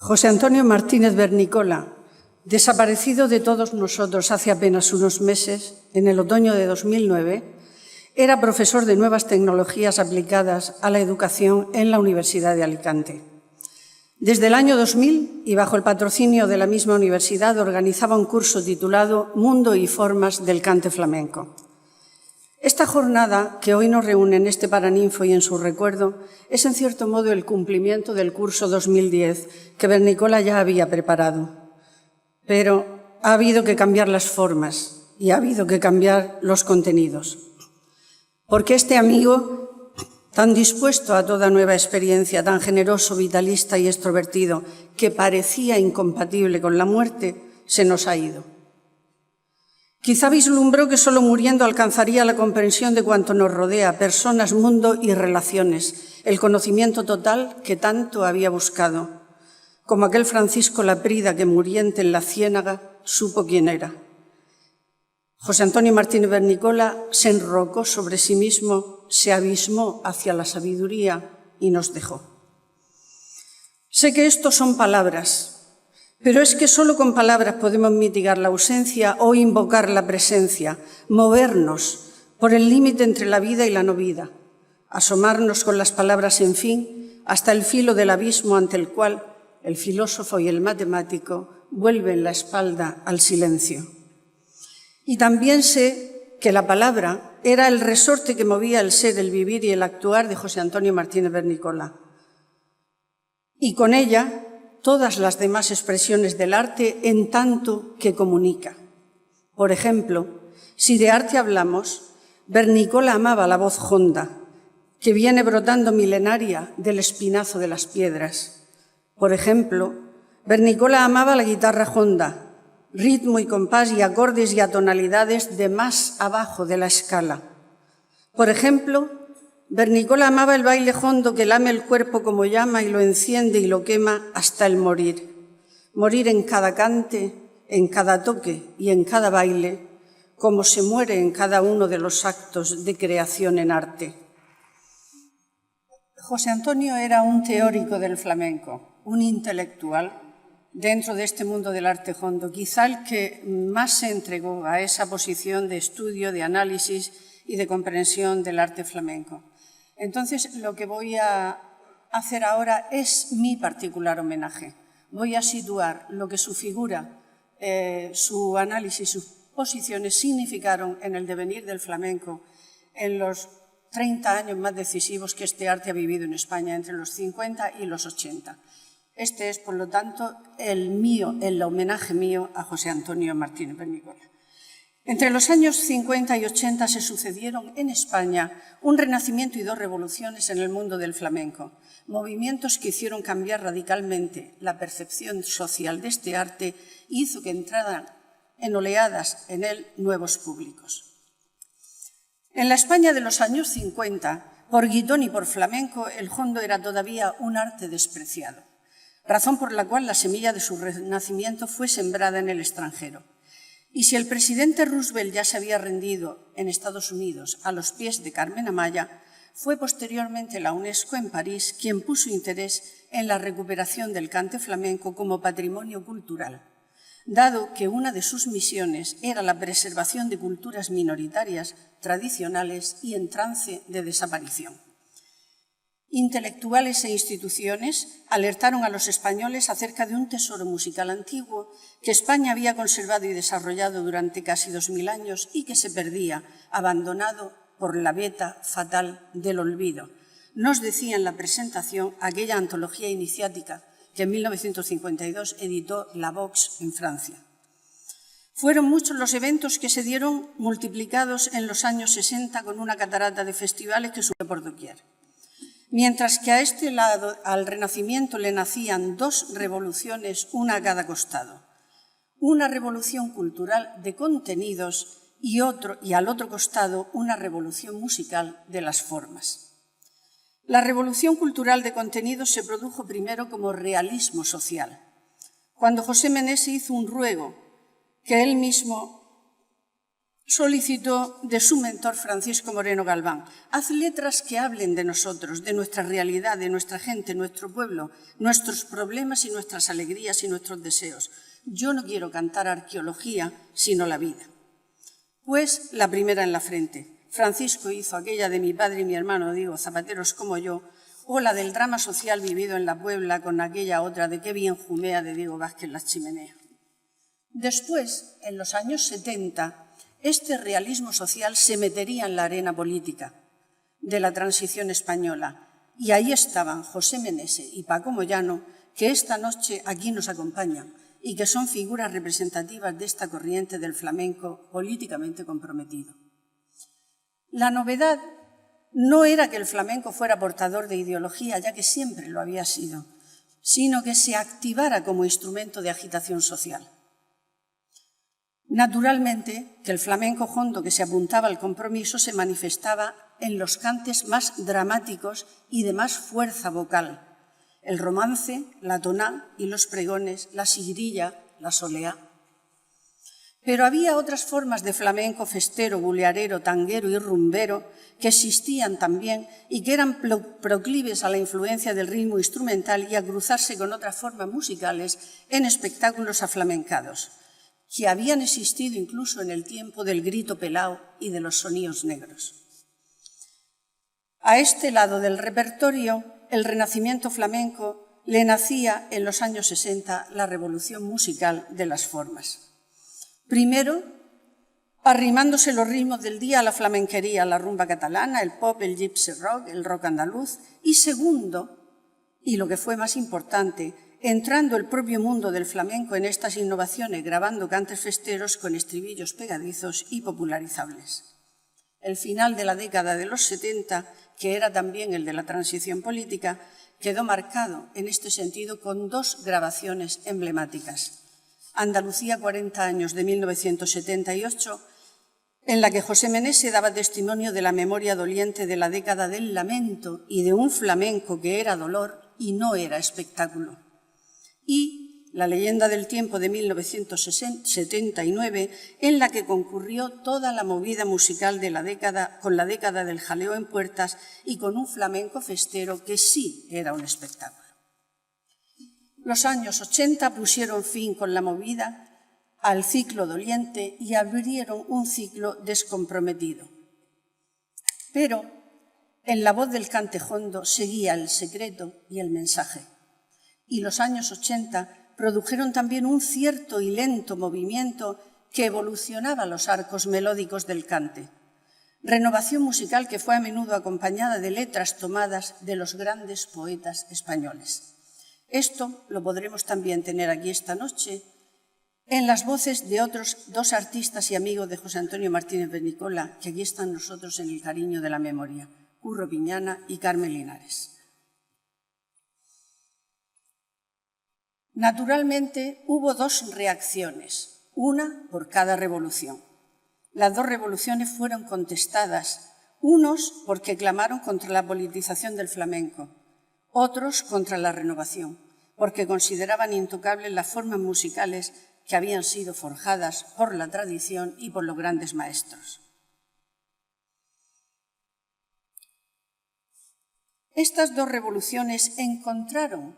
José Antonio Martínez Bernicola, desaparecido de todos nosotros hace apenas unos meses, en el otoño de 2009, era profesor de nuevas tecnologías aplicadas a la educación en la Universidad de Alicante. Desde el año 2000, y bajo el patrocinio de la misma universidad, organizaba un curso titulado Mundo y formas del cante flamenco. Esta jornada, que hoy nos reúne en este Paraninfo y en su recuerdo, es en cierto modo el cumplimiento del curso 2010 que Bernicola ya había preparado. Pero ha habido que cambiar las formas y ha habido que cambiar los contenidos. Porque este amigo, tan dispuesto a toda nueva experiencia, tan generoso, vitalista y extrovertido, que parecía incompatible con la muerte, se nos ha ido. Quizá vislumbró que solo muriendo alcanzaría la comprensión de cuanto nos rodea, personas, mundo y relaciones, el conocimiento total que tanto había buscado, como aquel Francisco Laprida que, muriente en la ciénaga, supo quién era. José Antonio Martínez Bernicola se enrocó sobre sí mismo, se abismó hacia la sabiduría y nos dejó. Sé que esto son palabras, pero es que solo con palabras podemos mitigar la ausencia o invocar la presencia, movernos por el límite entre la vida y la no vida, asomarnos con las palabras en fin hasta el filo del abismo ante el cual el filósofo y el matemático vuelven la espalda al silencio. Y también sé que la palabra era el resorte que movía el ser, el vivir y el actuar de José Antonio Martínez Bernicola. Y con ella todas las demás expresiones del arte en tanto que comunica. Por ejemplo, si de arte hablamos, Bernicola amaba la voz honda, que viene brotando milenaria del espinazo de las piedras. Por ejemplo, Bernicola amaba la guitarra honda, ritmo y compás y acordes y atonalidades de más abajo de la escala. Por ejemplo, Bernicola amaba el baile hondo que lame el cuerpo como llama y lo enciende y lo quema hasta el morir. Morir en cada cante, en cada toque y en cada baile, como se muere en cada uno de los actos de creación en arte. José Antonio era un teórico del flamenco, un intelectual dentro de este mundo del arte hondo, quizá el que más se entregó a esa posición de estudio, de análisis y de comprensión del arte flamenco. Entonces, lo que voy a hacer ahora es mi particular homenaje. Voy a situar lo que su figura, su análisis, sus posiciones significaron en el devenir del flamenco en los 30 años más decisivos que este arte ha vivido en España, entre los 50 y los 80. Este es, por lo tanto, el homenaje mío a José Antonio Martínez Bernicola. Entre los años 50 y 80 se sucedieron en España un renacimiento y dos revoluciones en el mundo del flamenco, movimientos que hicieron cambiar radicalmente la percepción social de este arte y hizo que entraran en oleadas en él nuevos públicos. En la España de los años 50, por guitón y por flamenco, el hondo era todavía un arte despreciado, razón por la cual la semilla de su renacimiento fue sembrada en el extranjero. Y si el presidente Roosevelt ya se había rendido en Estados Unidos a los pies de Carmen Amaya, fue posteriormente la UNESCO en París quien puso interés en la recuperación del cante flamenco como patrimonio cultural, dado que una de sus misiones era la preservación de culturas minoritarias, tradicionales y en trance de desaparición. Intelectuales e instituciones alertaron a los españoles acerca de un tesoro musical antiguo que España había conservado y desarrollado durante casi 2000 años y que se perdía, abandonado por la veta fatal del olvido. Nos decía en la presentación aquella antología iniciática que en 1952 editó la Vox en Francia. Fueron muchos los eventos que se dieron multiplicados en los años 60 con una catarata de festivales que subió por doquier. Mientras que a este lado, al Renacimiento, le nacían dos revoluciones, una a cada costado. Una revolución cultural de contenidos y al otro costado una revolución musical de las formas. La revolución cultural de contenidos se produjo primero como realismo social, cuando José Menés hizo un ruego que él mismo solicitó de su mentor Francisco Moreno Galván: haz letras que hablen de nosotros, de nuestra realidad, de nuestra gente, nuestro pueblo, nuestros problemas y nuestras alegrías y nuestros deseos. Yo no quiero cantar arqueología, sino la vida. Pues la primera en la frente. Francisco hizo aquella de mi padre y mi hermano, digo, zapateros como yo, o la del drama social vivido en la Puebla con aquella otra de qué bien jumea de Diego Vázquez Las Chimeneas. Después, en los años 70, este realismo social se metería en la arena política de la transición española. Y ahí estaban José Menese y Paco Moyano, que esta noche aquí nos acompañan y que son figuras representativas de esta corriente del flamenco políticamente comprometido. La novedad no era que el flamenco fuera portador de ideología, ya que siempre lo había sido, sino que se activara como instrumento de agitación social. Naturalmente, que el flamenco hondo que se apuntaba al compromiso se manifestaba en los cantes más dramáticos y de más fuerza vocal: el romance, la toná y los pregones, la sigrilla, la soleá. Pero había otras formas de flamenco festero, bulearero, tanguero y rumbero que existían también y que eran proclives a la influencia del ritmo instrumental y a cruzarse con otras formas musicales en espectáculos aflamencados, que habían existido incluso en el tiempo del grito pelao y de los sonidos negros. A este lado del repertorio, el renacimiento flamenco le nacía en los años 60 la revolución musical de las formas. Primero, arrimándose los ritmos del día a la flamenquería, la rumba catalana, el pop, el gypsy rock, el rock andaluz. Y segundo, y lo que fue más importante, entrando el propio mundo del flamenco en estas innovaciones, grabando cantes festeros con estribillos pegadizos y popularizables. El final de la década de los 70, que era también el de la transición política, quedó marcado en este sentido con dos grabaciones emblemáticas. Andalucía 40 años, de 1978, en la que José Menese daba testimonio de la memoria doliente de la década del lamento y de un flamenco que era dolor y no era espectáculo. Y La leyenda del tiempo, de 1979, en la que concurrió toda la movida musical de la década, con la década del jaleo en puertas y con un flamenco festero que sí era un espectáculo. Los años 80 pusieron fin con la movida al ciclo doliente y abrieron un ciclo descomprometido. Pero en la voz del cante hondo seguía el secreto y el mensaje. Y los años 80 produjeron también un cierto y lento movimiento que evolucionaba los arcos melódicos del cante. Renovación musical que fue a menudo acompañada de letras tomadas de los grandes poetas españoles. Esto lo podremos también tener aquí esta noche en las voces de otros dos artistas y amigos de José Antonio Martínez Bernicola, que aquí están nosotros en el cariño de la memoria, Curro Piñana y Carmen Linares. Naturalmente, hubo dos reacciones, una por cada revolución. Las dos revoluciones fueron contestadas, unos porque clamaron contra la politización del flamenco, otros contra la renovación, porque consideraban intocables las formas musicales que habían sido forjadas por la tradición y por los grandes maestros. Estas dos revoluciones encontraron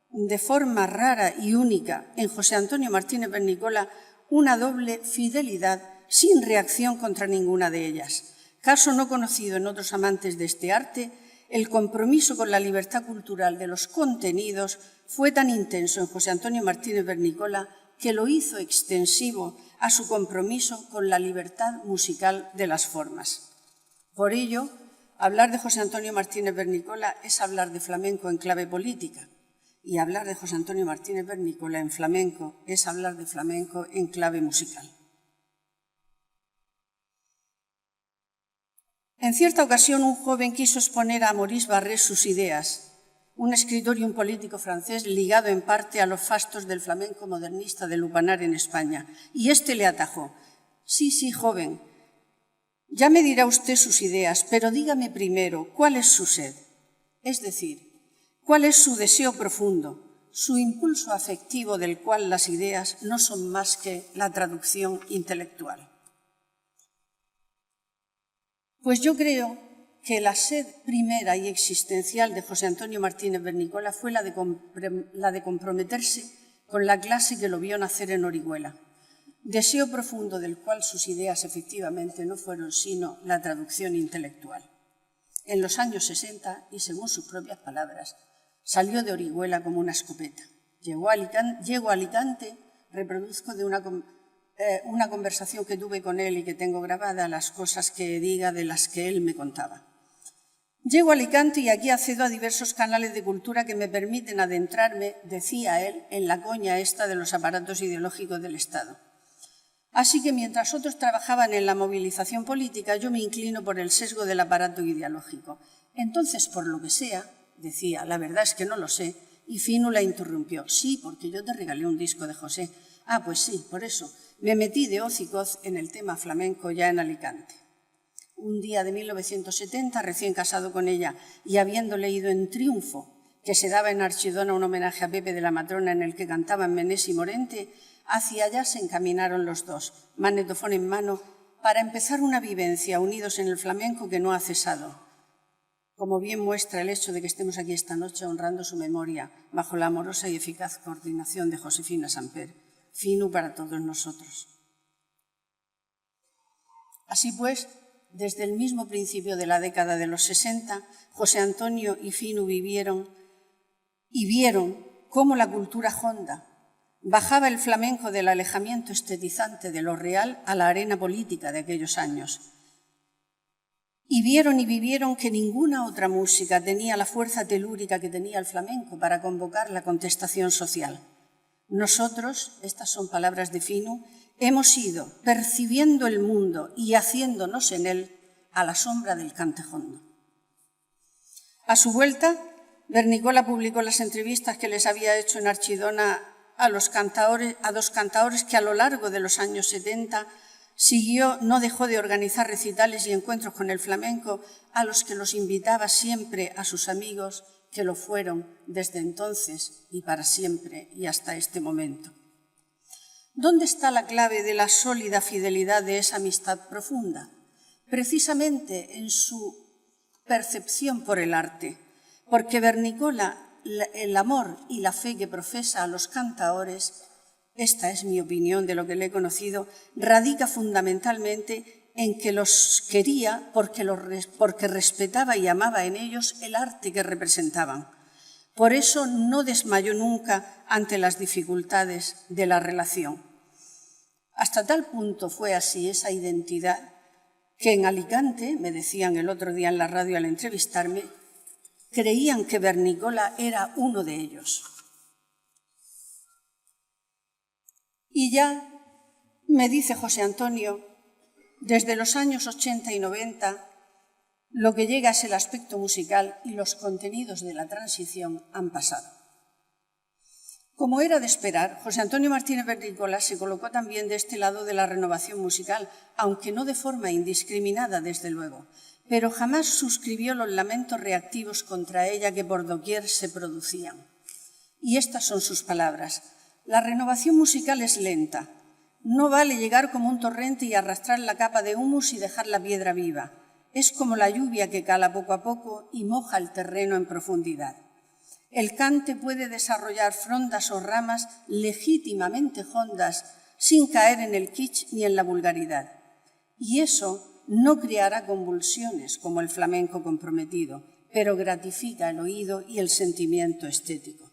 de forma rara y única en José Antonio Martínez Bernicola una doble fidelidad sin reacción contra ninguna de ellas. Caso no conocido en otros amantes de este arte, el compromiso con la libertad cultural de los contenidos fue tan intenso en José Antonio Martínez Bernicola que lo hizo extensivo a su compromiso con la libertad musical de las formas. Por ello, hablar de José Antonio Martínez Bernicola es hablar de flamenco en clave política, y hablar de José Antonio Martínez Bernicola en flamenco es hablar de flamenco en clave musical. En cierta ocasión, un joven quiso exponer a Maurice Barrés sus ideas, un escritor y un político francés ligado en parte a los fastos del flamenco modernista de Lupanar en España, y éste le atajó: sí, joven, ya me dirá usted sus ideas, pero dígame primero cuál es su sed, es decir, cuál es su deseo profundo, su impulso afectivo del cual las ideas no son más que la traducción intelectual. Pues yo creo que la sed primera y existencial de José Antonio Martínez Bernicola fue la de comprometerse con la clase que lo vio nacer en Orihuela, deseo profundo del cual sus ideas efectivamente no fueron sino la traducción intelectual. En los años 60, y según sus propias palabras, salió de Orihuela como una escopeta. Llego a Alicante, reproduzco de una conversación que tuve con él y que tengo grabada, las cosas que diga de las que él me contaba. Llego a Alicante y aquí accedo a diversos canales de cultura que me permiten adentrarme, decía él, en la coña esta de los aparatos ideológicos del Estado. Así que mientras otros trabajaban en la movilización política, yo me inclino por el sesgo del aparato ideológico. Entonces, por lo que sea, decía, la verdad es que no lo sé, y Finu la interrumpió. Sí, porque yo te regalé un disco de José. Ah, pues sí, por eso. Me metí de hoz y coz en el tema flamenco ya en Alicante. Un día de 1970, recién casado con ella y habiendo leído en Triunfo, que se daba en Archidona un homenaje a Pepe de la Matrona en el que cantaban Menés y Morente, hacia allá se encaminaron los dos, magnetofón en mano, para empezar una vivencia unidos en el flamenco que no ha cesado, como bien muestra el hecho de que estemos aquí esta noche honrando su memoria bajo la amorosa y eficaz coordinación de Josefina Samper, Finu para todos nosotros. Así pues, desde el mismo principio de la década de los 60, José Antonio y Finu vivieron y vieron cómo la cultura honda bajaba el flamenco del alejamiento estetizante de lo real a la arena política de aquellos años. Y vieron y vivieron que ninguna otra música tenía la fuerza telúrica que tenía el flamenco para convocar la contestación social. Nosotros, estas son palabras de Finu, hemos ido percibiendo el mundo y haciéndonos en él a la sombra del cante hondo. A su vuelta, Bernicola publicó las entrevistas que les había hecho en Archidona a dos cantaores que a lo largo de los años 70 no dejó de organizar recitales y encuentros con el flamenco, a los que los invitaba siempre a sus amigos, que lo fueron desde entonces y para siempre y hasta este momento. ¿Dónde está la clave de la sólida fidelidad de esa amistad profunda? Precisamente en su percepción por el arte, porque Bernicola, el amor y la fe que profesa a los cantaores, esta es mi opinión de lo que le he conocido, radica fundamentalmente en que los quería porque respetaba y amaba en ellos el arte que representaban. Por eso no desmayó nunca ante las dificultades de la relación. Hasta tal punto fue así esa identidad que en Alicante, me decían el otro día en la radio al entrevistarme, creían que Bernicola era uno de ellos. Y ya me dice José Antonio, desde los años 80 y 90, lo que llega es el aspecto musical y los contenidos de la transición han pasado. Como era de esperar, José Antonio Martínez Bernicola se colocó también de este lado de la renovación musical, aunque no de forma indiscriminada, desde luego, pero jamás suscribió los lamentos reactivos contra ella que por doquier se producían. Y estas son sus palabras. La renovación musical es lenta. No vale llegar como un torrente y arrastrar la capa de humus y dejar la piedra viva. Es como la lluvia que cala poco a poco y moja el terreno en profundidad. El cante puede desarrollar frondas o ramas legítimamente hondas sin caer en el kitsch ni en la vulgaridad. Y eso no creará convulsiones como el flamenco comprometido, pero gratifica el oído y el sentimiento estético.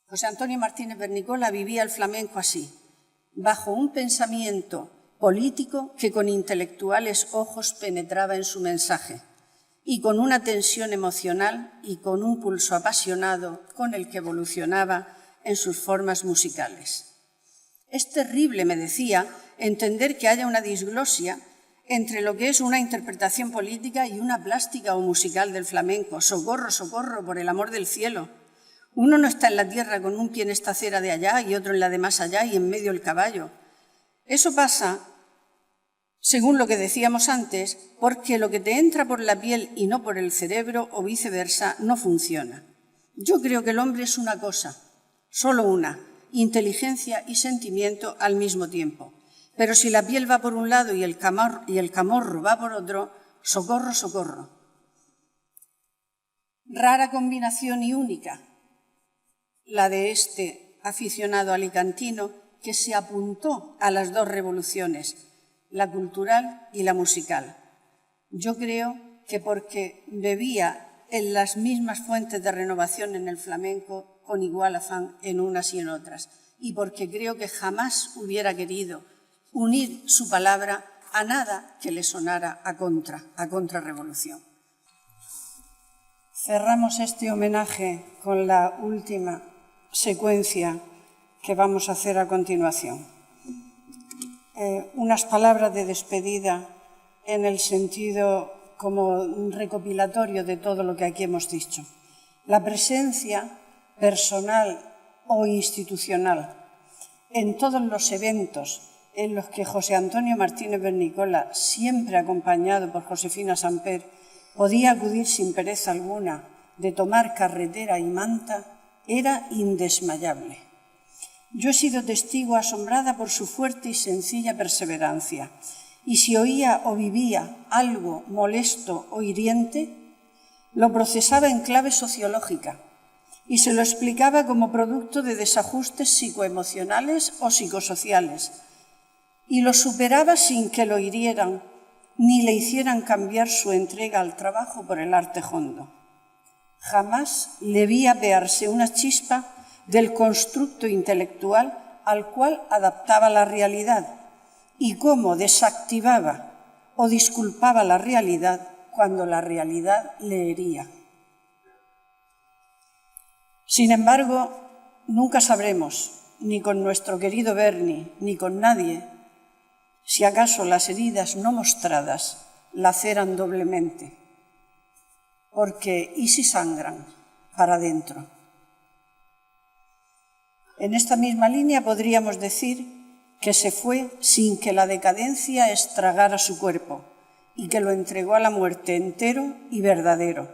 José Antonio Martínez Bernicola vivía el flamenco así, bajo un pensamiento político que con intelectuales ojos penetraba en su mensaje y con una tensión emocional y con un pulso apasionado con el que evolucionaba en sus formas musicales. Es terrible, me decía, entender que haya una disglosia entre lo que es una interpretación política y una plástica o musical del flamenco. Socorro, socorro, por el amor del cielo. Uno no está en la tierra con un pie en esta acera de allá y otro en la de más allá y en medio el caballo. Eso pasa, según lo que decíamos antes, porque lo que te entra por la piel y no por el cerebro o viceversa no funciona. Yo creo que el hombre es una cosa, solo una, inteligencia y sentimiento al mismo tiempo. Pero si la piel va por un lado y el camorro va por otro, socorro, socorro. Rara combinación y única, la de este aficionado alicantino que se apuntó a las dos revoluciones, la cultural y la musical. Yo creo que porque bebía en las mismas fuentes de renovación en el flamenco con igual afán en unas y en otras, y porque creo que jamás hubiera querido unir su palabra a nada que le sonara a contrarrevolución. Cerramos este homenaje con la última secuencia que vamos a hacer a continuación. Unas palabras de despedida en el sentido como recopilatorio de todo lo que aquí hemos dicho. La presencia personal o institucional en todos los eventos en los que José Antonio Martínez Bernicola, siempre acompañado por Josefina Samper, podía acudir sin pereza alguna de tomar carretera y manta, era indesmayable. Yo he sido testigo asombrada por su fuerte y sencilla perseverancia, y si oía o vivía algo molesto o hiriente, lo procesaba en clave sociológica y se lo explicaba como producto de desajustes psicoemocionales o psicosociales, y lo superaba sin que lo hirieran ni le hicieran cambiar su entrega al trabajo por el arte hondo. Jamás le vi apearse una chispa del constructo intelectual al cual adaptaba la realidad y cómo desactivaba o disculpaba la realidad cuando la realidad le hería. Sin embargo, nunca sabremos, ni con nuestro querido Berni, ni con nadie, si acaso las heridas no mostradas laceran doblemente, porque ¿y si sangran para adentro? En esta misma línea podríamos decir que se fue sin que la decadencia estragara su cuerpo y que lo entregó a la muerte entero y verdadero,